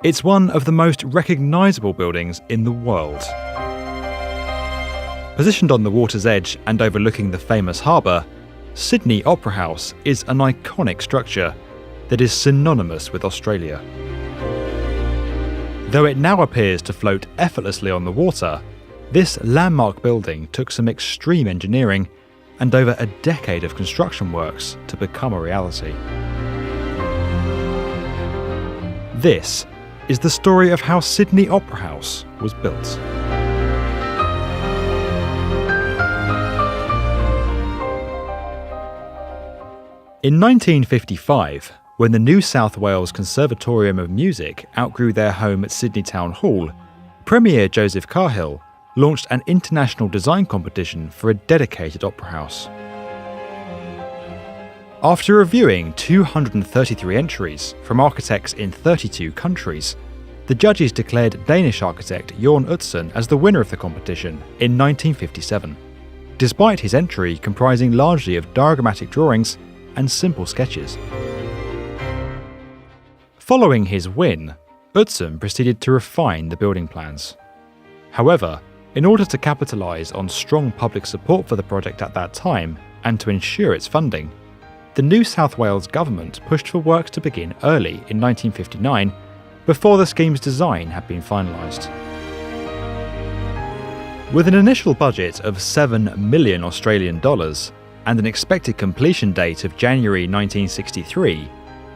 It's one of the most recognisable buildings in the world. Positioned on the water's edge and overlooking the famous harbour, Sydney Opera House is an iconic structure that is synonymous with Australia. Though it now appears to float effortlessly on the water, this landmark building took some extreme engineering and over a decade of construction works to become a reality. This is the story of how Sydney Opera House was built. In 1955, when the New South Wales Conservatorium of Music outgrew their home at Sydney Town Hall, Premier Joseph Cahill launched an international design competition for a dedicated opera house. After reviewing 233 entries from architects in 32 countries, the judges declared Danish architect Jørn Utzon as the winner of the competition in 1957, despite his entry comprising largely of diagrammatic drawings and simple sketches. Following his win, Utzon proceeded to refine the building plans. However, in order to capitalise on strong public support for the project at that time and to ensure its funding, the New South Wales government pushed for works to begin early in 1959 before the scheme's design had been finalised. With an initial budget of $7 million Australian dollars and an expected completion date of January 1963,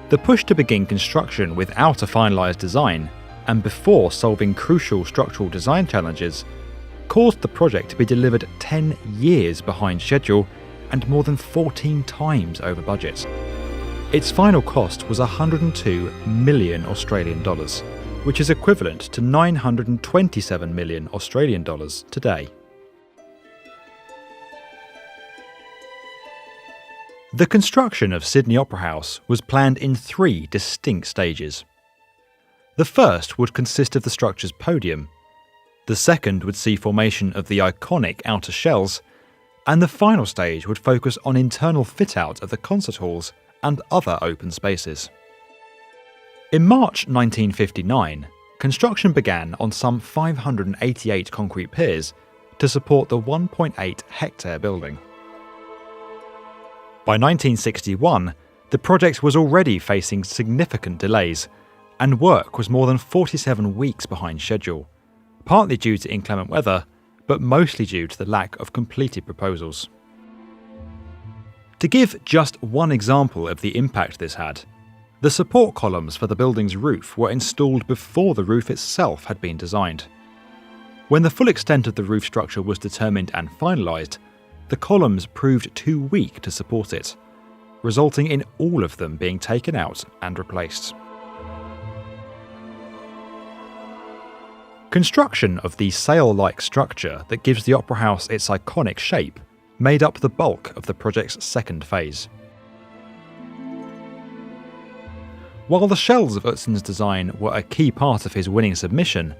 the push to begin construction without a finalised design and before solving crucial structural design challenges caused the project to be delivered 10 years behind schedule and more than 14 times over budget. Its final cost was 102 million Australian dollars, which is equivalent to 927 million Australian dollars today. The construction of Sydney Opera House was planned in 3 distinct stages. The first would consist of the structure's podium, the second would see formation of the iconic outer shells, and the final stage would focus on internal fit-out of the concert halls and other open spaces. In March 1959, construction began on some 588 concrete piers to support the 1.8-hectare building. By 1961, the project was already facing significant delays, and work was more than 47 weeks behind schedule, partly due to inclement weather, but mostly due to the lack of completed proposals. To give just one example of the impact this had, the support columns for the building's roof were installed before the roof itself had been designed. When the full extent of the roof structure was determined and finalised, the columns proved too weak to support it, resulting in all of them being taken out and replaced. Construction of the sail-like structure that gives the Opera House its iconic shape made up the bulk of the project's second phase. While the shells of Utzon's design were a key part of his winning submission,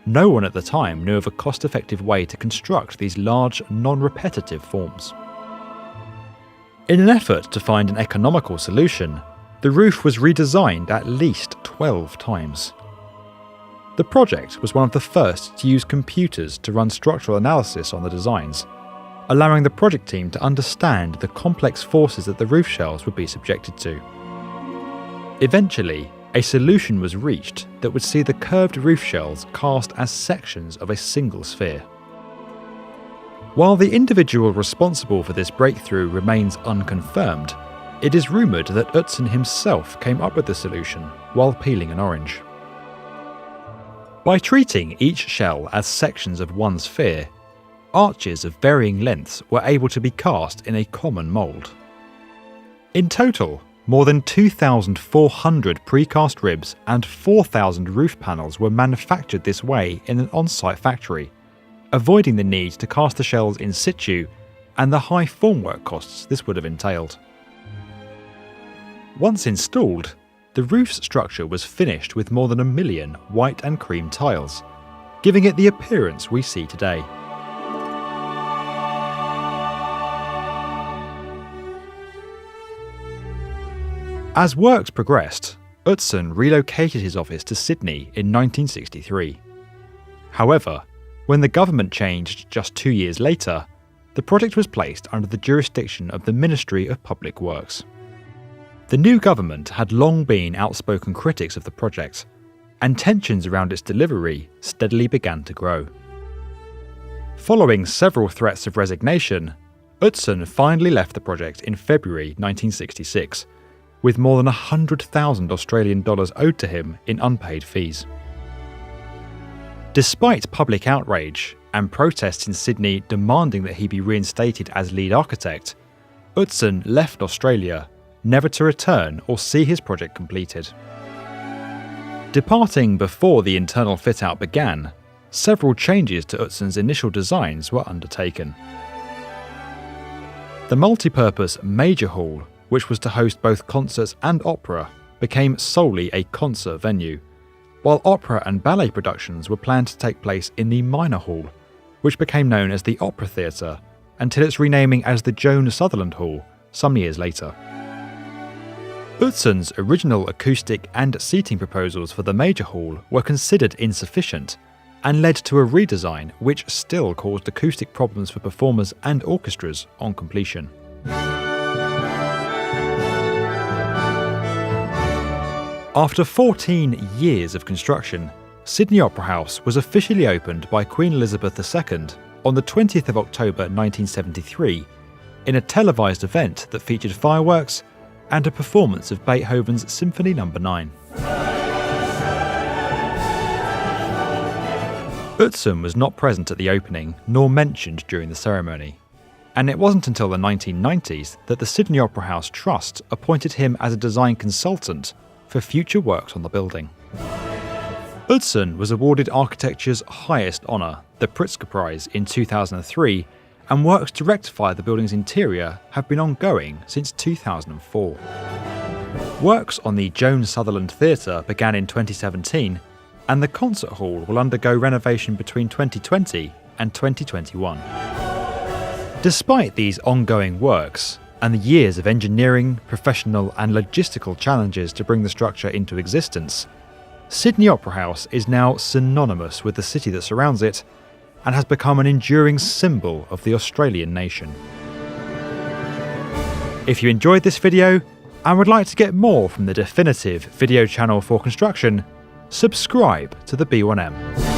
no one at the time knew of a cost-effective way to construct these large, non-repetitive forms. In an effort to find an economical solution, the roof was redesigned at least 12 times. The project was one of the first to use computers to run structural analysis on the designs, allowing the project team to understand the complex forces that the roof shells would be subjected to. Eventually, a solution was reached that would see the curved roof shells cast as sections of a single sphere. While the individual responsible for this breakthrough remains unconfirmed, it is rumoured that Utzon himself came up with the solution while peeling an orange. By treating each shell as sections of one sphere, arches of varying lengths were able to be cast in a common mould. In total, more than 2,400 precast ribs and 4,000 roof panels were manufactured this way in an on-site factory, avoiding the need to cast the shells in situ and the high formwork costs this would have entailed. Once installed, the roof's structure was finished with more than 1 million white and cream tiles, giving it the appearance we see today. As works progressed, Utzon relocated his office to Sydney in 1963. However, when the government changed just 2 years later, the project was placed under the jurisdiction of the Ministry of Public Works. The new government had long been outspoken critics of the project, and tensions around its delivery steadily began to grow. Following several threats of resignation, Utzon finally left the project in February 1966, with more than 100,000 Australian dollars owed to him in unpaid fees. Despite public outrage and protests in Sydney demanding that he be reinstated as lead architect, Utzon left Australia, never to return or see his project completed. Departing before the internal fit-out began, several changes to Utzon's initial designs were undertaken. The multi-purpose Major Hall, which was to host both concerts and opera, became solely a concert venue, while opera and ballet productions were planned to take place in the Minor Hall, which became known as the Opera Theatre, until its renaming as the Joan Sutherland Hall some years later. Utzon's original acoustic and seating proposals for the Major Hall were considered insufficient, and led to a redesign which still caused acoustic problems for performers and orchestras on completion. After 14 years of construction, Sydney Opera House was officially opened by Queen Elizabeth II on the 20th of October 1973 in a televised event that featured fireworks and a performance of Beethoven's Symphony No. 9. Utzon was not present at the opening nor mentioned during the ceremony, and it wasn't until the 1990s that the Sydney Opera House Trust appointed him as a design consultant for future works on the building. Utzon was awarded architecture's highest honour, the Pritzker Prize, in 2003, and works to rectify the building's interior have been ongoing since 2004. Works on the Joan Sutherland Theatre began in 2017, and the concert hall will undergo renovation between 2020 and 2021. Despite these ongoing works, and the years of engineering, professional and logistical challenges to bring the structure into existence, Sydney Opera House is now synonymous with the city that surrounds it and has become an enduring symbol of the Australian nation. If you enjoyed this video and would like to get more from the definitive video channel for construction, subscribe to the B1M.